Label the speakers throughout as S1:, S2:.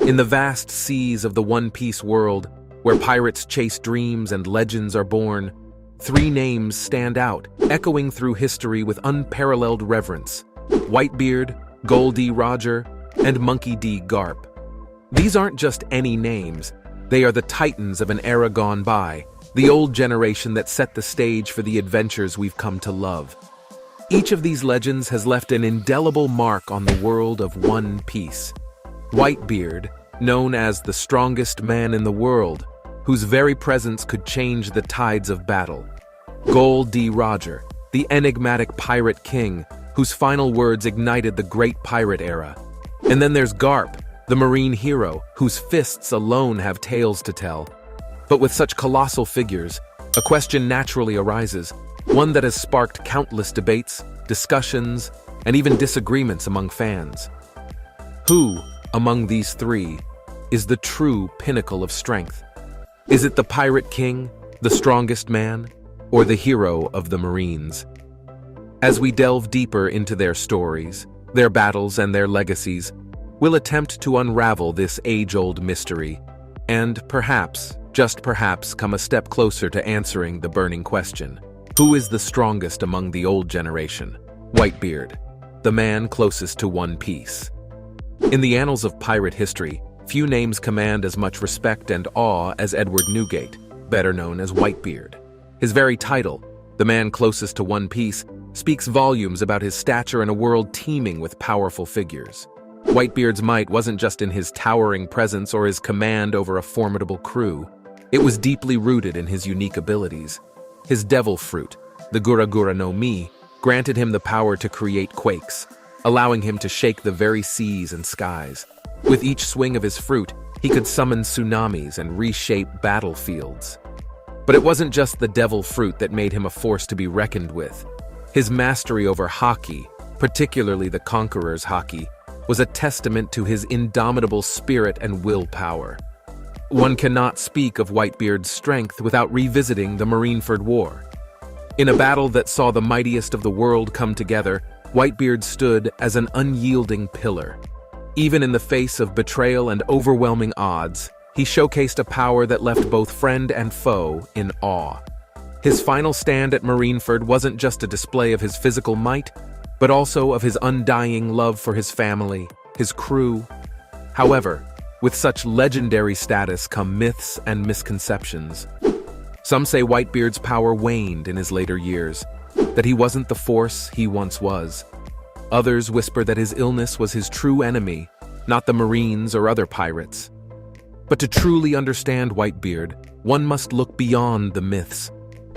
S1: In the vast seas of the One Piece world, where pirates chase dreams and legends are born, three names stand out, echoing through history with unparalleled reverence: WhiteBeard, Gol D Roger, and Monkey D Garp. These aren't just any names, they are the titans of an era gone by, the old generation that set the stage for the adventures we've come to love. Each of these legends has left an indelible mark on the world of One Piece. WhiteBeard, known as the strongest man in the world, whose very presence could change the tides of battle. Gol D Roger, the enigmatic pirate king, whose final words ignited the great pirate era. And then there's Garp, the marine hero, whose fists alone have tales to tell. But with such colossal figures, a question naturally arises, one that has sparked countless debates, discussions, and even disagreements among fans. Who, among these three, is the true pinnacle of strength? Is it the pirate king, the strongest man, or the hero of the Marines? As we delve deeper into their stories, their battles, and their legacies, we'll attempt to unravel this age-old mystery, and perhaps, just perhaps, come a step closer to answering the burning question: who is the strongest among the old generation? WhiteBeard, the man closest to One Piece. In the annals of pirate history, few names command as much respect and awe as Edward Newgate, better known as WhiteBeard. His very title, the man closest to One Piece, speaks volumes about his stature in a world teeming with powerful figures. WhiteBeard's might wasn't just in his towering presence or his command over a formidable crew. It was deeply rooted in his unique abilities. His devil fruit, the Gura Gura no Mi, granted him the power to create quakes, allowing him to shake the very seas and skies. With each swing of his fruit, he could summon tsunamis and reshape battlefields. But it wasn't just the devil fruit that made him a force to be reckoned with. His mastery over haki, particularly the Conqueror's haki, was a testament to his indomitable spirit and willpower. One cannot speak of WhiteBeard's strength without revisiting the Marineford War. In a battle that saw the mightiest of the world come together, WhiteBeard stood as an unyielding pillar. Even in the face of betrayal and overwhelming odds, he showcased a power that left both friend and foe in awe. His final stand at Marineford wasn't just a display of his physical might, but also of his undying love for his family, his crew. However, with such legendary status come myths and misconceptions. Some say WhiteBeard's power waned in his later years, that he wasn't the force he once was. Others whisper that his illness was his true enemy, not the Marines or other pirates. But to truly understand WhiteBeard, one must look beyond the myths.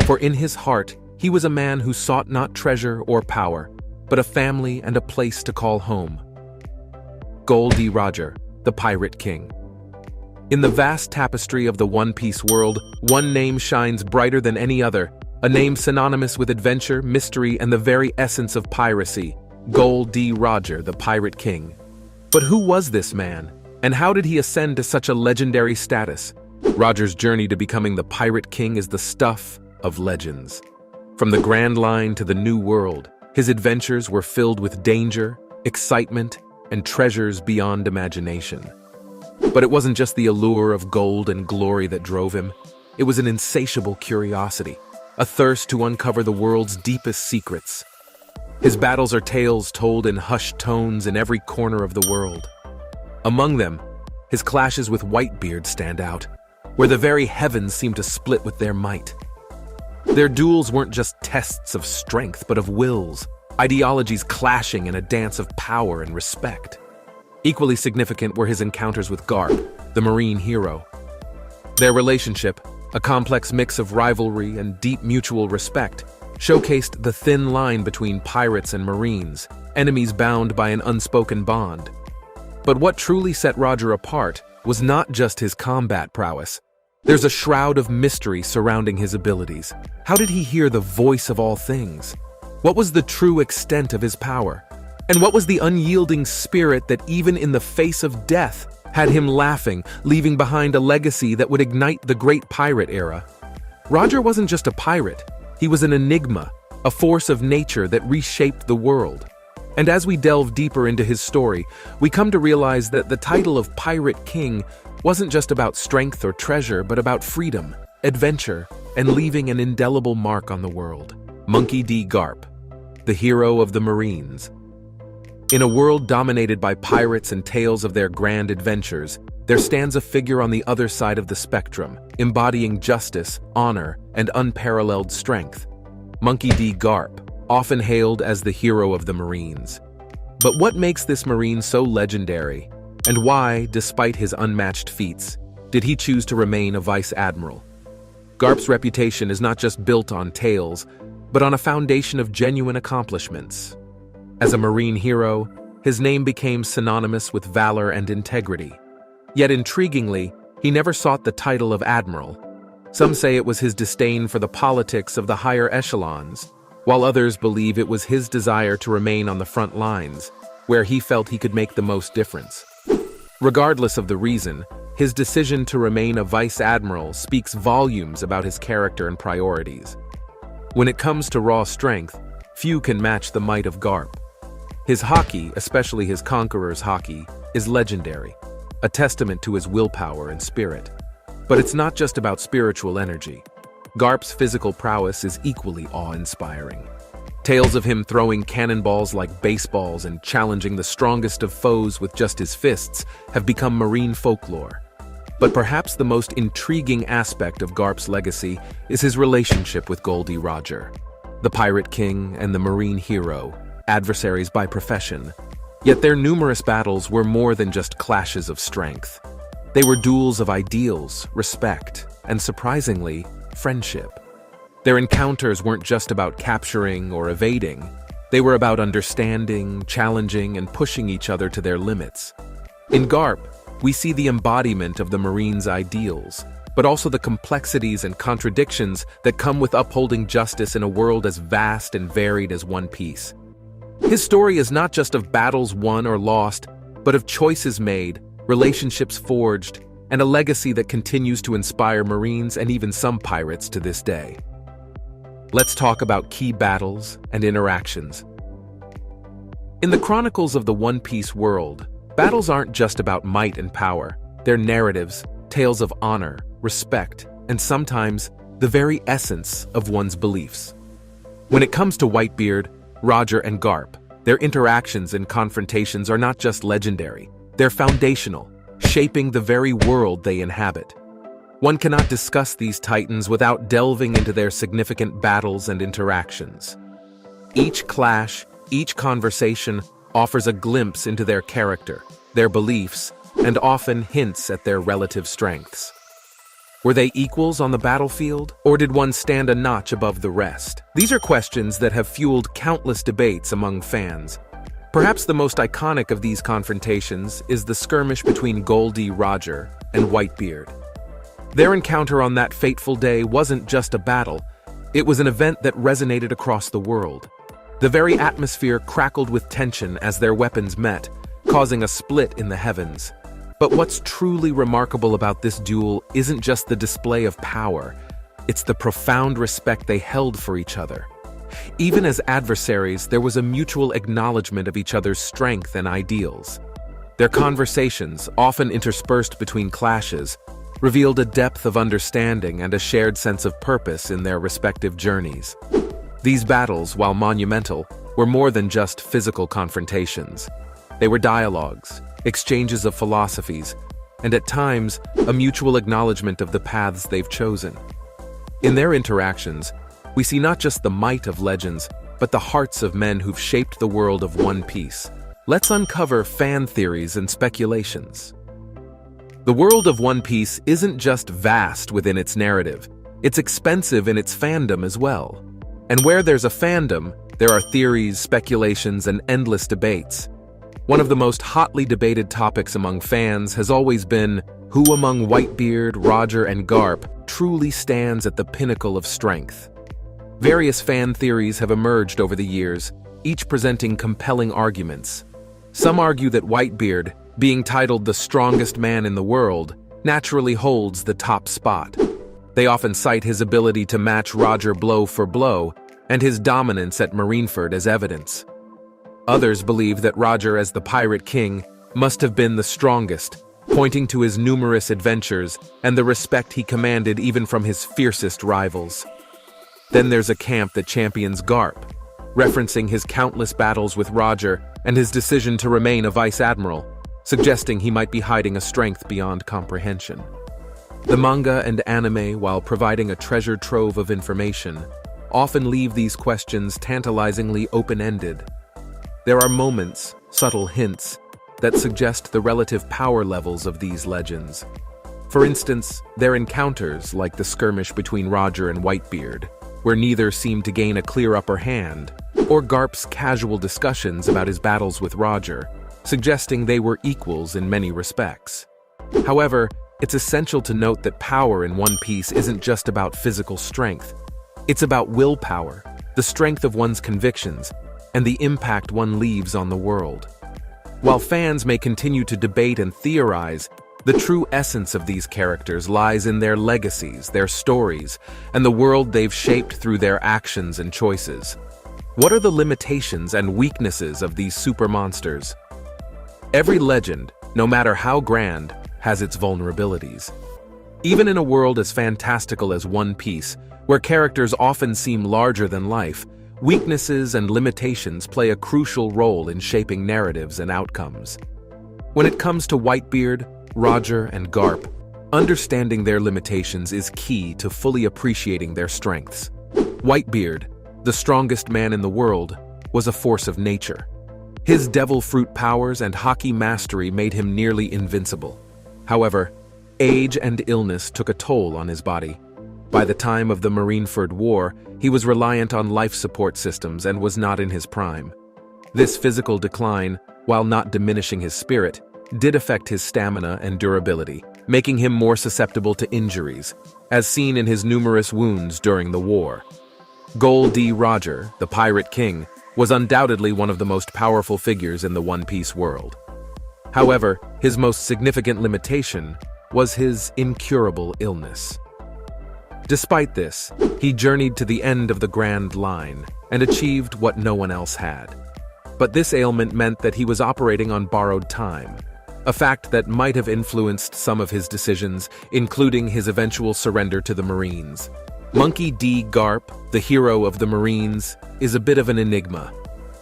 S1: For in his heart, he was a man who sought not treasure or power, but a family and a place to call home. Gol D Roger, the Pirate King. In the vast tapestry of the One Piece world, one name shines brighter than any other, a name synonymous with adventure, mystery, and the very essence of piracy: Gol D Roger, the Pirate King. But who was this man, and how did he ascend to such a legendary status? Roger's journey to becoming the Pirate King is the stuff of legends. From the Grand Line to the New World, his adventures were filled with danger, excitement, and treasures beyond imagination. But it wasn't just the allure of gold and glory that drove him. It was an insatiable curiosity, a thirst to uncover the world's deepest secrets. His battles are tales told in hushed tones in every corner of the world. Among them, his clashes with WhiteBeard stand out, where the very heavens seem to split with their might. Their duels weren't just tests of strength, but of wills, ideologies clashing in a dance of power and respect. Equally significant were his encounters with Garp, the marine hero. Their relationship, a complex mix of rivalry and deep mutual respect, showcased the thin line between pirates and marines, enemies bound by an unspoken bond. But what truly set Roger apart was not just his combat prowess. There's a shroud of mystery surrounding his abilities. How did he hear the voice of all things? What was the true extent of his power? And what was the unyielding spirit that even in the face of death had him laughing, leaving behind a legacy that would ignite the great pirate era? Roger wasn't just a pirate. He was an enigma, a force of nature that reshaped the world. And as we delve deeper into his story, we come to realize that the title of Pirate King wasn't just about strength or treasure, but about freedom, adventure, and leaving an indelible mark on the world. Monkey D. Garp, the hero of the Marines. In a world dominated by pirates and tales of their grand adventures, there stands a figure on the other side of the spectrum, embodying justice, honor, and unparalleled strength. Monkey D. Garp, often hailed as the hero of the Marines. But what makes this Marine so legendary, and why, despite his unmatched feats, did he choose to remain a vice admiral? Garp's reputation is not just built on tales, but on a foundation of genuine accomplishments. As a Marine hero, his name became synonymous with valor and integrity. Yet intriguingly, he never sought the title of admiral. Some say it was his disdain for the politics of the higher echelons, while others believe it was his desire to remain on the front lines, where he felt he could make the most difference. Regardless of the reason, his decision to remain a vice admiral speaks volumes about his character and priorities. When it comes to raw strength, few can match the might of Garp. His haki, especially his Conqueror's haki, is legendary, a testament to his willpower and spirit. But it's not just about spiritual energy. Garp's physical prowess is equally awe-inspiring. Tales of him throwing cannonballs like baseballs and challenging the strongest of foes with just his fists have become Marine folklore. But perhaps the most intriguing aspect of Garp's legacy is his relationship with Gol D, the Pirate King and the Marine hero, adversaries by profession. Yet their numerous battles were more than just clashes of strength. They were duels of ideals, respect, and surprisingly, friendship. Their encounters weren't just about capturing or evading. They were about understanding, challenging, and pushing each other to their limits. In Garp, we see the embodiment of the Marine's ideals, but also the complexities and contradictions that come with upholding justice in a world as vast and varied as One Piece. His story is not just of battles won or lost, but of choices made, relationships forged, and a legacy that continues to inspire Marines and even some pirates to this day. Let's talk about key battles and interactions. In the chronicles of the One Piece world, battles aren't just about might and power. They're narratives, tales of honor, respect, and sometimes the very essence of one's beliefs. When it comes to WhiteBeard, Roger, and Garp, their interactions and confrontations are not just legendary. They're foundational, shaping the very world they inhabit. One cannot discuss these titans without delving into their significant battles and interactions. Each clash, each conversation offers a glimpse into their character, their beliefs, and often hints at their relative strengths. Were they equals on the battlefield, or did one stand a notch above the rest? These are questions that have fueled countless debates among fans. Perhaps the most iconic of these confrontations is the skirmish between Gol D, Roger, and WhiteBeard. Their encounter on that fateful day wasn't just a battle, it was an event that resonated across the world. The very atmosphere crackled with tension as their weapons met, causing a split in the heavens. But what's truly remarkable about this duel isn't just the display of power, it's the profound respect they held for each other. Even as adversaries, there was a mutual acknowledgement of each other's strength and ideals. Their conversations, often interspersed between clashes, revealed a depth of understanding and a shared sense of purpose in their respective journeys. These battles, while monumental, were more than just physical confrontations. They were dialogues, exchanges of philosophies, and at times, a mutual acknowledgement of the paths they've chosen. In their interactions, we see not just the might of legends, but the hearts of men who've shaped the world of One Piece. Let's uncover fan theories and speculations. The world of One Piece isn't just vast within its narrative, it's expensive in its fandom as well. And where there's a fandom, there are theories, speculations, and endless debates. One of the most hotly debated topics among fans has always been who among WhiteBeard, Roger, and Garp truly stands at the pinnacle of strength. Various fan theories have emerged over the years, each presenting compelling arguments. Some argue that WhiteBeard, being titled the strongest man in the world, naturally holds the top spot. They often cite his ability to match Roger blow for blow and his dominance at Marineford as evidence. Others believe that Roger, as the Pirate King, must have been the strongest, pointing to his numerous adventures and the respect he commanded even from his fiercest rivals. Then there's a camp that champions Garp, referencing his countless battles with Roger and his decision to remain a vice admiral, suggesting he might be hiding a strength beyond comprehension. The manga and anime, while providing a treasure trove of information, often leave these questions tantalizingly open-ended. There are moments, subtle hints, that suggest the relative power levels of these legends. For instance, their encounters, like the skirmish between Roger and WhiteBeard, where neither seemed to gain a clear upper hand, or Garp's casual discussions about his battles with Roger, suggesting they were equals in many respects. However, it's essential to note that power in One Piece isn't just about physical strength. It's about willpower, the strength of one's convictions, and the impact one leaves on the world. While fans may continue to debate and theorize, the true essence of these characters lies in their legacies, their stories, and the world they've shaped through their actions and choices. What are the limitations and weaknesses of these super monsters? Every legend, no matter how grand, has its vulnerabilities. Even in a world as fantastical as One Piece, where characters often seem larger than life, weaknesses and limitations play a crucial role in shaping narratives and outcomes. When it comes to WhiteBeard, Roger, and Garp, understanding their limitations is key to fully appreciating their strengths. WhiteBeard, the strongest man in the world, was a force of nature. His devil fruit powers and hockey mastery made him nearly invincible. However, age and illness took a toll on his body. By the time of the Marineford War, he was reliant on life support systems and was not in his prime. This physical decline, while not diminishing his spirit, did affect his stamina and durability, making him more susceptible to injuries, as seen in his numerous wounds during the war. Gol D. Roger, the Pirate King, was undoubtedly one of the most powerful figures in the One Piece world. However, his most significant limitation was his incurable illness. Despite this, he journeyed to the end of the Grand Line and achieved what no one else had. But this ailment meant that he was operating on borrowed time, a fact that might have influenced some of his decisions, including his eventual surrender to the Marines. Monkey D. Garp, the hero of the Marines, is a bit of an enigma.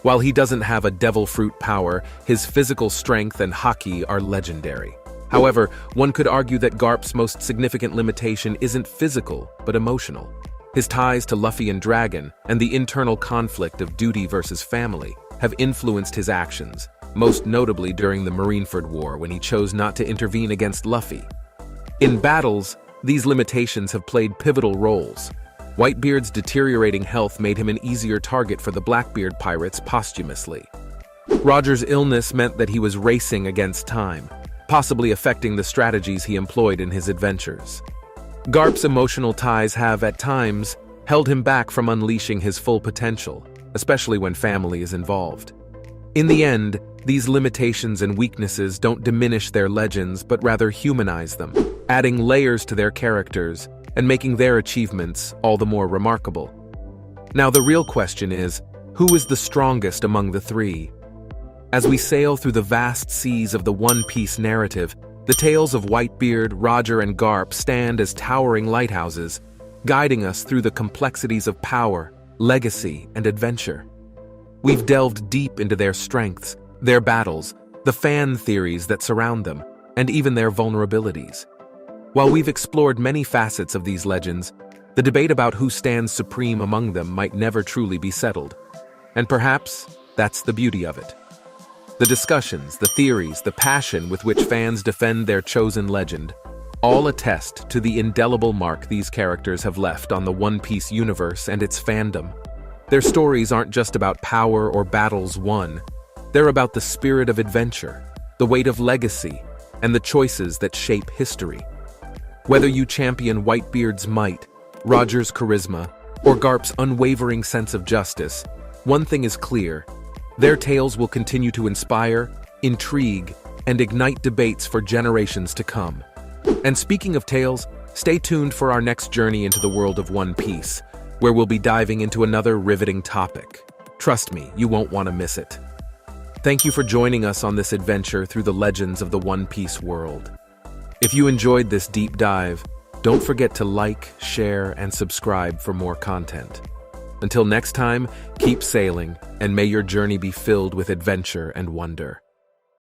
S1: While he doesn't have a devil fruit power, his physical strength and haki are legendary. However, one could argue that Garp's most significant limitation isn't physical, but emotional. His ties to Luffy and Dragon, and the internal conflict of duty versus family, have influenced his actions, most notably during the Marineford War when he chose not to intervene against Luffy. In battles, these limitations have played pivotal roles. WhiteBeard's deteriorating health made him an easier target for the Blackbeard pirates posthumously. Roger's illness meant that he was racing against time, possibly affecting the strategies he employed in his adventures. Garp's emotional ties have, at times, held him back from unleashing his full potential, especially when family is involved. In the end, these limitations and weaknesses don't diminish their legends but rather humanize them, adding layers to their characters and making their achievements all the more remarkable. Now the real question is, who is the strongest among the three? As we sail through the vast seas of the One Piece narrative, the tales of WhiteBeard, Roger, and Garp stand as towering lighthouses, guiding us through the complexities of power, legacy, and adventure. We've delved deep into their strengths, their battles, the fan theories that surround them, and even their vulnerabilities. While we've explored many facets of these legends, the debate about who stands supreme among them might never truly be settled. And perhaps that's the beauty of it. The discussions, the theories, the passion with which fans defend their chosen legend all attest to the indelible mark these characters have left on the One Piece universe and its fandom. Their stories aren't just about power or battles won. They're about the spirit of adventure, the weight of legacy, and the choices that shape history. Whether you champion WhiteBeard's might, Roger's charisma, or Garp's unwavering sense of justice, one thing is clear: their tales will continue to inspire, intrigue, and ignite debates for generations to come. And speaking of tales, stay tuned for our next journey into the world of One Piece, where we'll be diving into another riveting topic. Trust me, you won't want to miss it. Thank you for joining us on this adventure through the legends of the One Piece world. If you enjoyed this deep dive, don't forget to like, share, and subscribe for more content. Until next time, keep sailing, and may your journey be filled with adventure and wonder.